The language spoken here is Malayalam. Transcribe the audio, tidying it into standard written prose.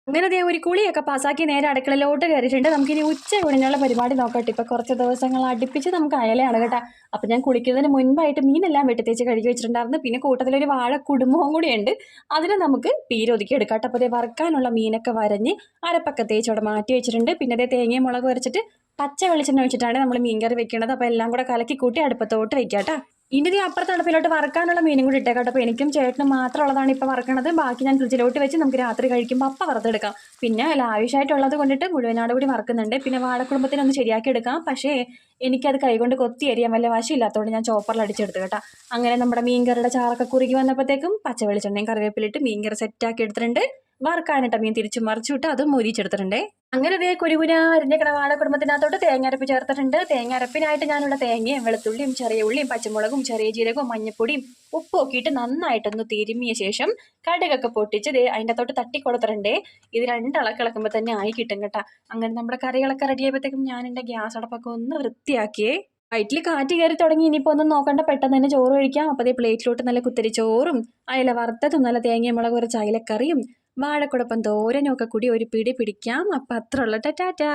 അങ്ങനെ ദേ ഒരു കുളിയൊക്കെ പാസ്സാക്കി നേരെ അടുക്കളയിലോട്ട് കയറിയിട്ടുണ്ട്. നമുക്കിനി ഉച്ച ഊണിനുള്ള പരിപാടി നോക്കട്ടെ. ഇപ്പോൾ കുറച്ച് ദിവസങ്ങൾ അടുപ്പിച്ച് നമുക്ക് അയലയാണ് കേട്ടോ. അപ്പോൾ ഞാൻ കുളിക്കുന്നതിന് മുൻപായിട്ട് മീനെല്ലാം വെട്ടിത്തേച്ച് കഴുകി വെച്ചിട്ടുണ്ടായിരുന്നു. പിന്നെ കൂട്ടത്തിലൊരു വാഴ കുടുംബവും കൂടിയുണ്ട്. അതിന് നമുക്ക് പീരൊതുക്കി എടുക്കാം കേട്ടോ. അപ്പോൾ അതേ വറുക്കാനുള്ള മീനൊക്കെ വരഞ്ഞ് അരപ്പൊക്കെ തേച്ചോടെ മാറ്റി വെച്ചിട്ടുണ്ട്. പിന്നെ അതേ തേങ്ങയും മുളക് വരച്ചിട്ട് പച്ച വെളിച്ചെണ്ണ വെച്ചിട്ടാണ് നമ്മൾ മീൻകറി വെക്കുന്നത്. അപ്പോൾ എല്ലാം കൂടെ കലക്കി കൂട്ടി അടുപ്പത്തോട്ട് വെക്കാം കേട്ടോ. ഇനി അപ്പുറത്ത് അടുപ്പിലോട്ട് വറുക്കാനുള്ള മീനും കൂടി ഇട്ടേക്കട്ടെ. അപ്പോൾ എനിക്കും ചേട്ടനും മാത്രമുള്ളതാണ് ഇപ്പോൾ വറുക്കണത്. ബാക്കി ഞാൻ ഫ്രിഡ്ജിലോട്ട് വെച്ച് നമുക്ക് രാത്രി കഴിക്കുമ്പോൾ അപ്പം വറുത്തെടുക്കാം. പിന്നെ ലാവിഷായിട്ടുള്ളത് കൊണ്ടിട്ട് മുഴുവനാട് കൂടി വറുക്കുന്നുണ്ട്. പിന്നെ വാഴക്കുടുംബത്തിനൊന്ന് ശരിയാക്കി എടുക്കാം. പക്ഷേ എനിക്കത് കൈകൊണ്ട് കൊത്തി അരിയാൻ വല്ല വശമില്ലാത്തതുകൊണ്ട് ഞാൻ ചോപ്പറിൽ അടിച്ചെടുത്ത് കേട്ടോ. അങ്ങനെ നമ്മുടെ മീൻകറിയുടെ ചാറൊക്കെ കുറുകി വന്നപ്പോഴത്തേക്കും പച്ച വെളിച്ചെണ്ണയും കറിവേപ്പിലിട്ട് മീൻകറി സെറ്റാക്കി എടുത്തിട്ടുണ്ട്. വറുക്കാനിട്ട മീൻ തിരിച്ചു മറിച്ചു വിട്ട് അതും മൊരിച്ചെടുത്തിട്ടുണ്ട്. അങ്ങനെ അതേ കുരുകുന അരിഞ്ഞ വാഴ കുടുംബത്തിനകത്തോട്ട് തേങ്ങ അരപ്പ് ചേർത്തിട്ടുണ്ട്. തേങ്ങ അരപ്പിനായിട്ട് ഞാനിവിടെ തേങ്ങയും വെളുത്തുള്ളിയും ചെറിയ ഉള്ളിയും പച്ചമുളകും ചെറിയ ജീരകവും മഞ്ഞപ്പൊടിയും ഉപ്പും ഒക്കെ ഇട്ട് നന്നായിട്ടൊന്ന് തിരുമ്മിയ ശേഷം കടുകൊക്കെ പൊട്ടിച്ച് അതിൻ്റെ അകത്തോട്ട് തട്ടിക്കൊടുത്തിട്ടുണ്ടേ. ഇത് രണ്ടിളക്കിളക്കുമ്പോൾ തന്നെ ആയി കിട്ടും കേട്ടോ. അങ്ങനെ നമ്മുടെ കറികളൊക്കെ റെഡി ആയപ്പോഴത്തേക്കും ഞാൻ എൻ്റെ ഗ്യാസ് അടപ്പൊക്കെ ഒന്ന് വൃത്തിയാക്കിയേ. വയറ്റിൽ കാറ്റ് കയറി തുടങ്ങി. ഇനിയിപ്പോൾ ഒന്നും നോക്കണ്ട, പെട്ടെന്ന് തന്നെ ചോറ് കഴിക്കാം. അപ്പോൾ അതേ പ്ലേറ്റിലോട്ട് നല്ല കുത്തരി ചോറും അയല വറുത്തതും നല്ല തേങ്ങയും മുളക് കുറച്ച് അയലക്കറിയും വാഴക്കുടപ്പം തോരനും ഒക്കെ കൂടി ഒരു പിടി പിടിക്കാം. അപ്പം അത്ര ഉള്ള ടാറ്റാ.